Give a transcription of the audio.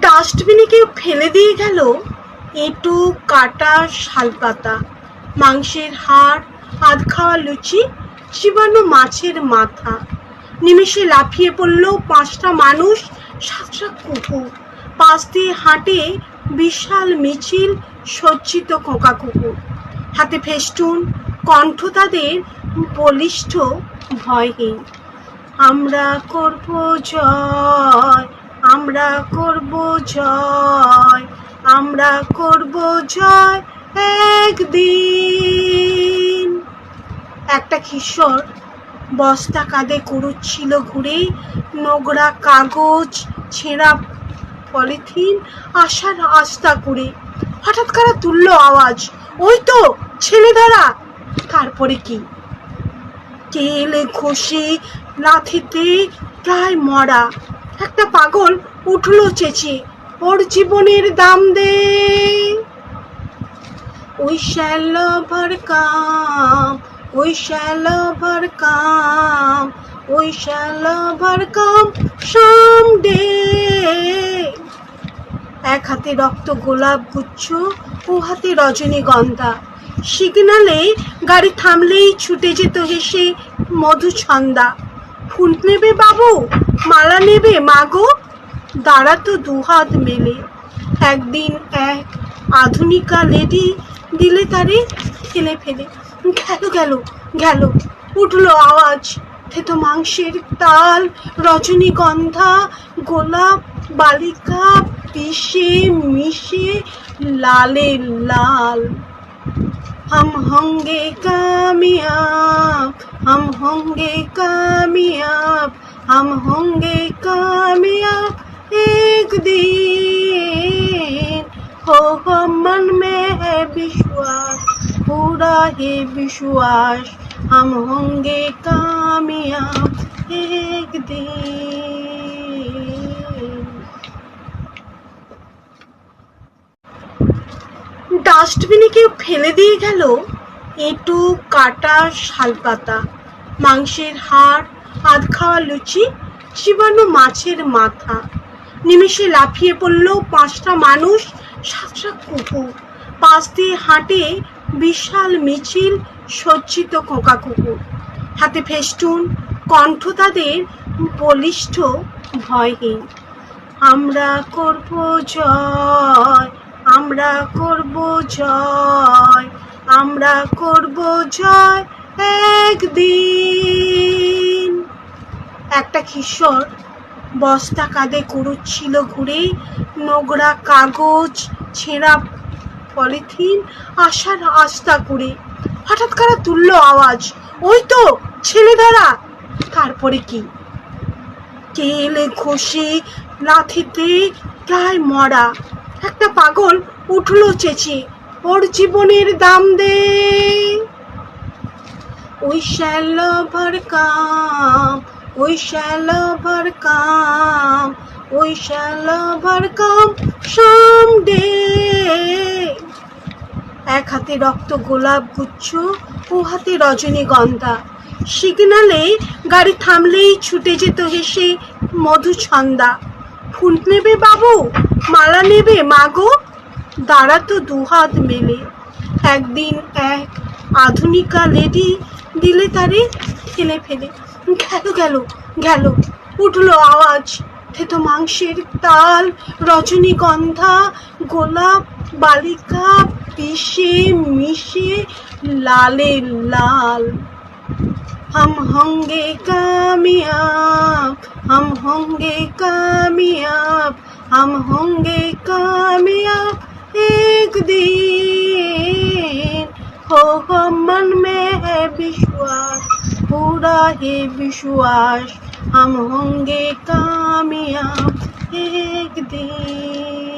ডাস্টবিনে কেউ ফেলে দিয়ে গেল এঁটো কাটা শালপাতা, মাংসের হাড়, আধ খাওয়া লুচি, চিবানো মাছের মাথা। নিমেষে লাফিয়ে পড়ল 5টা মানুষ, 7টা কুকুর। পাশ দিয়ে হাঁটে বিশাল মিছিল, সজ্জিত খোকা কুকুর। হাতে ফেস্টুন, কণ্ঠ তাদের বলিষ্ঠ ভয়হীন। আমরা করব জয়, আমরা করব জয়, আমরা করব জয় একদিন। একটা কিশোর বস্তা কাঁধে কুড়ুচ্ছিল ঘুরে, নোংরা কাগজ, ছেঁড়া পলিথিন, আশার আস্তা করে। হঠাৎ কারা তুলল আওয়াজ, ওই তো ছেলে ধরা। তারপরে কি? তেলে ঘষে লাথিতে প্রায় মরা একটা পাগল উঠলো চেঁচিয়ে, ওর জীবনের দাম দে। We shall overcome, we shall overcome, we shall overcome someday. এক হাতে রক্ত গোলাপ গুচ্ছ, ও হাতে রজনীগন্ধা। সিগনালে গাড়ি থামলেই ছুটে যেত হেসে মধুছন্দা। ফুল নেবে বাবু, মালা নেবে মাগো, দাঁড়াতো দুহাত মেলে। একদিন এক আধুনিকা লেডি দিলে তারে ফেলে ফেলে। গেল গেল গেল, উঠলো আওয়াজ, থেতো মাংসের তাল, রজনীগন্ধা, গোলাপ, বালিকা, পিষে মিশে লালে লাল। हम होंगे कामयाब, हम होंगे कामयाब, हम होंगे कामयाब एक दिन। हो मन में है विश्वास, पूरा है विश्वास, हम होंगे कामयाब एक दिन। ডাস্টবিনে কেউ ফেলে দিয়ে গেল এঁটো কাটা শালপাতা, মাংসের হাড়, আধ খাওয়া লুচি, চিবানো মাছের মাথা। নিমেষে লাফিয়ে পড়ল 5টা মানুষ, 7টা কুকুর। পাশ দিয়ে হাঁটে বিশাল মিছিল, সজ্জিত খোকা কুকুর। হাতে ফেস্টুন, কণ্ঠ তাদের বলিষ্ঠ ভয়হীন। আমরা করব জয়, আমরা করব জয়, আমরা করব জয় একদিন। একটা কিশোর বস্তা কাঁধে কুড়ুচ্ছিল ঘুরে, নোংরা কাগজ, ছেঁড়া পলিথিন, আশার আস্তা করে। হঠাৎ কারা তুলল আওয়াজ, ওই তো ছেলে ধরা। তারপরে কি? তেলে ঘষে লাথিতে প্রায় মরা একটা পাগল উঠলো চেঁচিয়ে, ওর জীবনের দাম দে। We shall overcome, we shall overcome, we shall overcome someday. এক হাতে রক্ত গোলাপ গুচ্ছ, ও হাতে রজনীগন্ধা। সিগনালে গাড়ি থামলেই ছুটে যেত হেসে মধুছন্দা। ফুল নেবে বাবু, মালা নেবে মাগো, দাঁড়াতো দুহাত মেলে। একদিন এক আধুনিকা লেডি দিলে তারে ফেলে ফেলে। গেল গেল গেল, উঠলো আওয়াজ, থেতো মাংসের তাল, রজনীগন্ধা, গোলাপ, বালিকা, পিষে মিশে লালে লাল। हम होंगे कामयाब, हम होंगे कामयाब, हम होंगे कामयाब एक दिन। हो मन में है विश्वास, पूरा है विश्वास, हम होंगे कामयाब एक दिन।